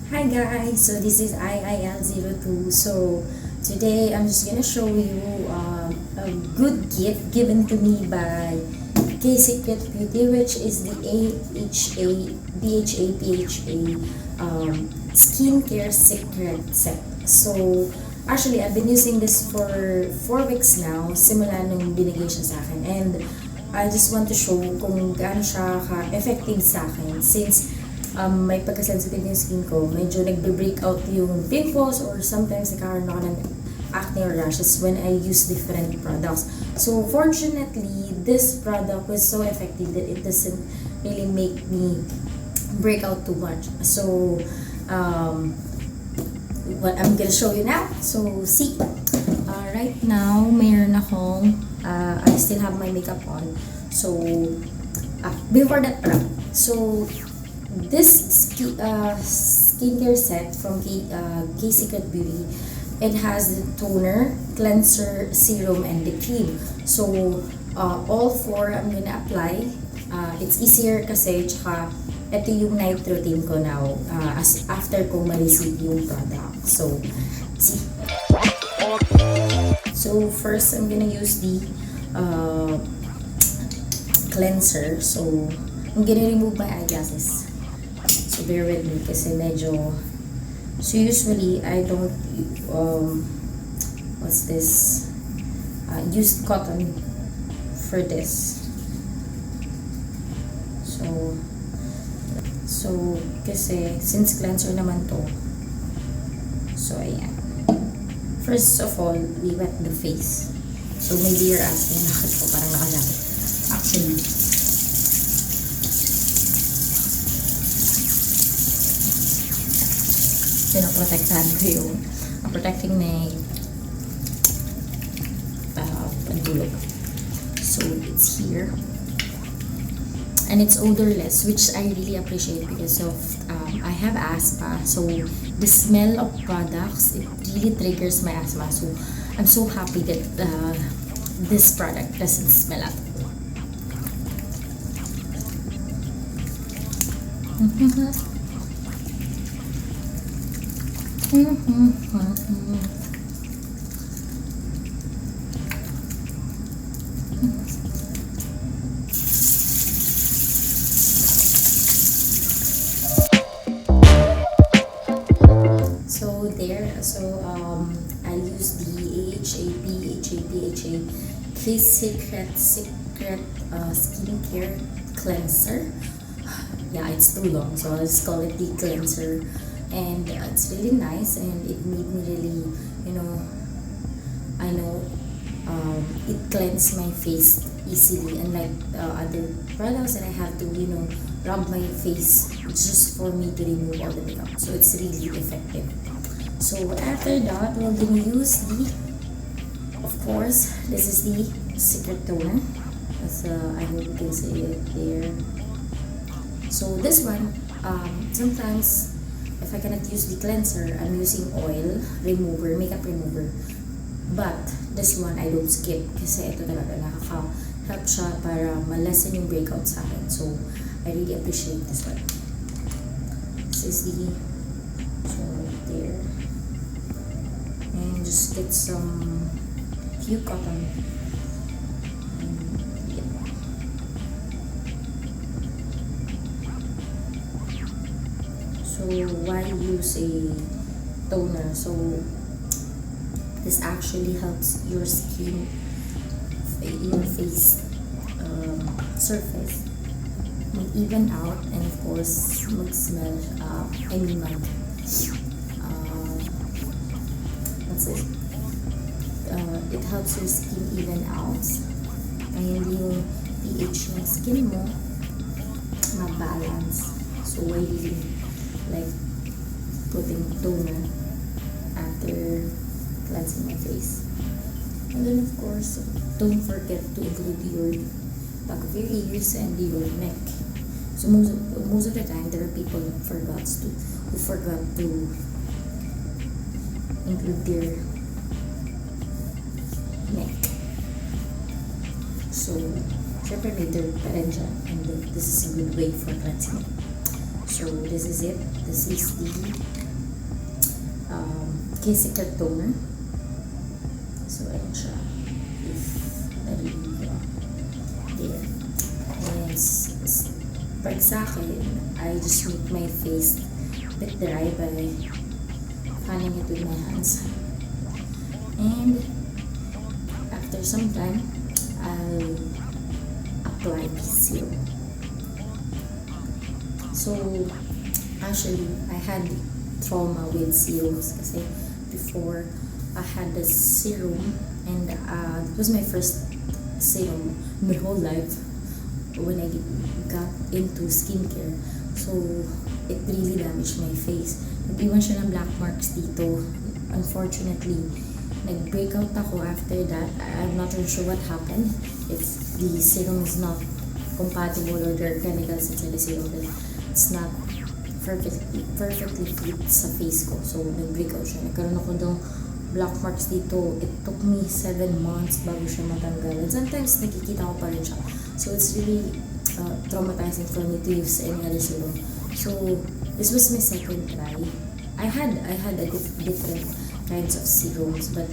Hi guys, so this is IIL02. So today I'm just gonna show you a good gift given to me by Secret Beauty, which is the AHA.BHA.PHA Skincare Secret Set. So actually, I've been using this for 4 weeks now, simula nung binigay siya sa akin. And I just want to show kung gaano siya ka-effective sa akin since may pagka-sensitive yung skin ko. Medyo nagbe-break out yung pimples or sometimes nagkakaroon ako ng acne or rashes when I use different products. So fortunately, this product was so effective that it doesn't really make me break out too much. So what I'm gonna show you now. So see, right now mayroon akong I still have my makeup on. So before that pala, so this skincare set from Secret Beauty, it has the toner, cleanser, serum, and the cream. So all 4 I'm gonna apply. It's easier kasi tsaka ito yung night routine ko now as after ko ma-receive yung product. So see. So first I'm gonna use the cleanser. So I'm gonna remove my eyeglasses. So bear with me kasi medyo, so usually I don't what's this, use cotton for this. So kasi since cleanser naman to, so ayan, first of all we wet the face. So maybe you're asking bakit ko parang nakalapit. Actually, pinoprotektahan ko yung protecting my pandulog. So it's here and it's odorless, which I really appreciate because of I have asthma. So the smell of products, it really triggers my asthma. So I'm so happy that this product doesn't smell at all. So there, I use the AHA.BHA.PHA Secret Skincare Cleanser. Yeah, it's too long, so I'll just call it the cleanser. And it's really nice, and it made me really, I know it cleans my face easily, unlike other products that I have to, rub my face just for me to remove all the makeup. So it's really effective. So after that, we're gonna use the, of course, this is the Secret Toner. As I hope you can see it there. So this one, sometimes if I cannot use the cleanser, I'm using oil remover, makeup remover. But this one, I don't skip kasi ito talaga nakaka-help siya para ma-lessen yung breakout sa akin. So I really appreciate this one. This is the, so right there. And just get some few cotton. So why use a toner? So this actually helps your skin, your face surface mag-even out, and of course mag-smell, what's it? It helps your skin even out. Kaya hindi yung pH ng skin mo ma-balance. So I really like putting toner after cleansing my face. And then of course, don't forget to include your back of your ears and your neck. So most of the time, there are people who forgot to include their neck. So syempre may dirt pa rin dyan, and this is a good way for cleansing it. So this is it. This is the Secret Toner. So, ayan siya. If narinig ko. There. And pag sa akin, I just make my face a bit dry by fanning it with my hands. And after some time, I'll apply this serum. So, actually, I had trauma with serums kasi before I had the serum and it was my first serum in my whole life when I got into skincare. So, it really damaged my face. Nag-iwan siya ng black marks dito. Unfortunately, nag-breakout ako after that. I'm not really sure what happened. If the serum is not compatible or there are chemicals inside the serum, then it's not perfectly fit sa face ko. So, nag-breakout siya. Nagkaroon ako ng black marks dito. It took me 7 months bago siya matanggal. And sometimes, nakikita ko pa rin siya. So, it's really traumatizing for me to use any other serum. So, this was my second try. I had a different kinds of serums, but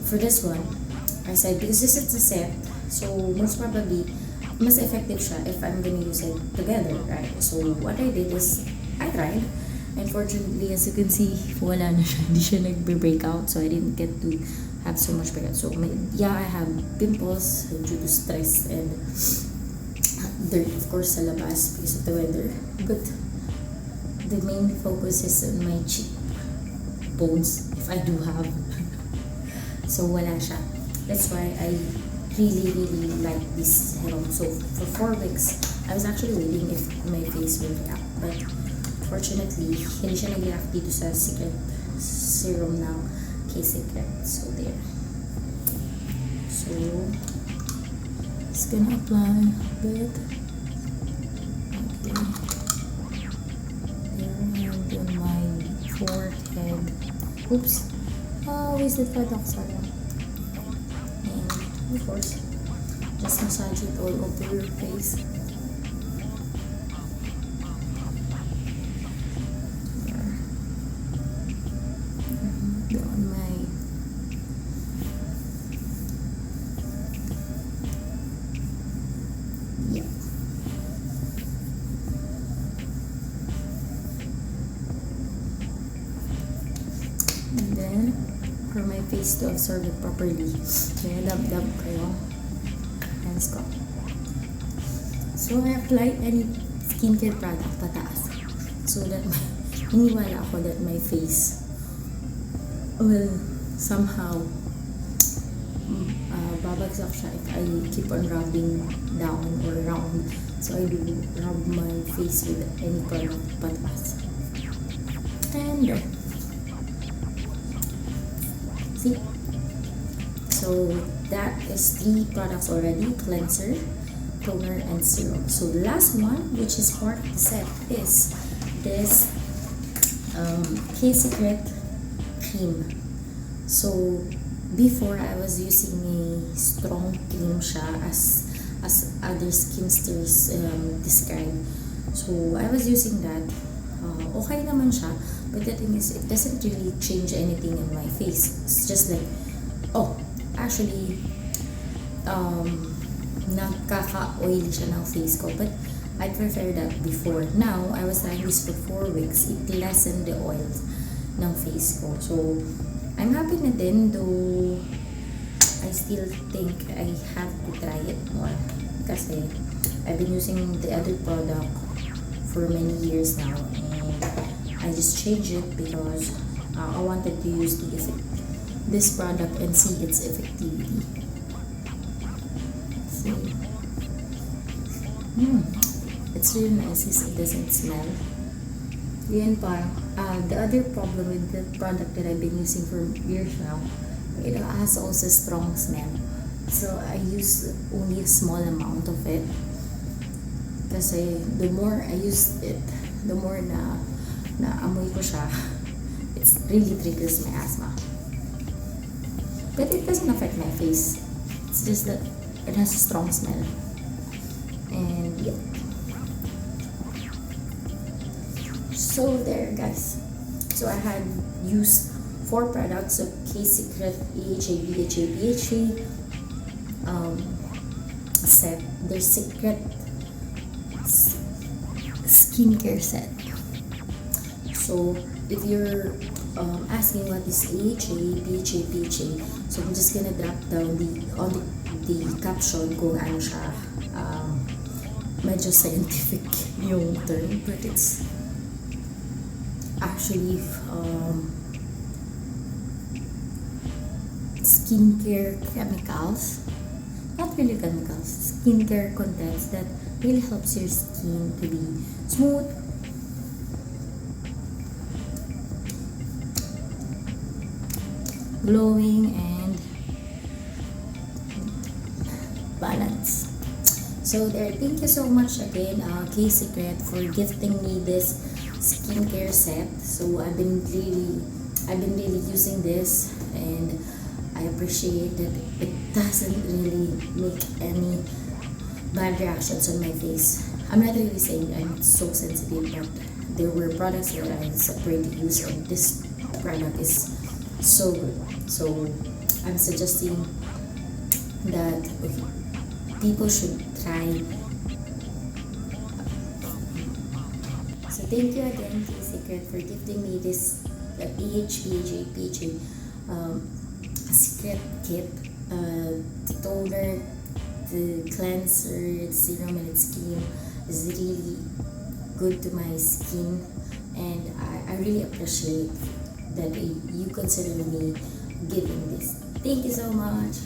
for this one, I said, because this is a set, so most probably, mas effective siya if I'm gonna use it together, right? So, what I did is, I tried. Unfortunately, as you can see, wala na siya. Hindi siya nag-break out, so I didn't get to have so much breakout. So, yeah, I have pimples due to stress and dirt, of course, sa labas because of the weather. But the main focus is on my cheek bones, if I do have. So, wala siya. That's why I really like this serum. So, for 4 weeks, I was actually waiting if my face will react. But, fortunately, hindi siya nag-react dito sa secret serum ng Secret. So, there. So, just gonna apply a bit. Okay. There, and on my forehead. Oops. Oh, wasted product, sorry. And, of course, just massage it all over your face. On my and then for my face to absorb it properly, kaya dab kayo hands ko. So I apply any skincare product pataas so that hiniwala ako that my face will somehow babagsak siya if I keep on rubbing down or around. So I do rub my face with any product pataas. And see? So that is 3 products already: cleanser, toner, and serum. So the last one, which is part of the set, is this Secret cream. So before, I was using a strong cream siya as other skinsters describe. So I was using that. Okay naman siya, but the thing is, it doesn't really change anything in my face. It's just like, oh, actually, nagkaka-oily siya ng face ko, but I prefer that before. Now, I was trying this for 4 weeks. It lessened the oils ng face ko. So, I'm happy na din, though I still think I have to try it more. Kasi, I've been using the other product for many years now, and I just changed it because I wanted to use this product and see its effectivity. See? It's really nice because it doesn't smell. Yan pa. The other problem with the product that I've been using for years now, it has also strong smell. So I use only a small amount of it. Kasi the more I use it, the more na amoy ko siya, it really triggers my asthma. But it doesn't affect my face. It's just that it has a strong smell. And yeah. So there, guys. So I had used 4 products of Secret AHA.BHA.PHA set, their secret skincare set. So if you're asking what is AHA.BHA.PHA, so I'm just gonna drop down the caption kung ano siya. Medyo scientific yung term, but it's actually skincare chemicals, not really chemicals, skincare contents that really helps your skin to be smooth, glowing, and balanced. So there, thank you so much again, Secret, for gifting me this skincare set. So I've been really using this, and I appreciate that it doesn't really make any bad reactions on my face. I'm not really saying I'm so sensitive, but there were products that I separately use, and this product is so good. So I'm suggesting that people should try. So thank you again, Secret, for gifting me this AHA.BHA.PHA Secret Kit, the toner, the cleanser, the serum, and its cream is really good to my skin, and I really appreciate that you consider me giving this. Thank you so much.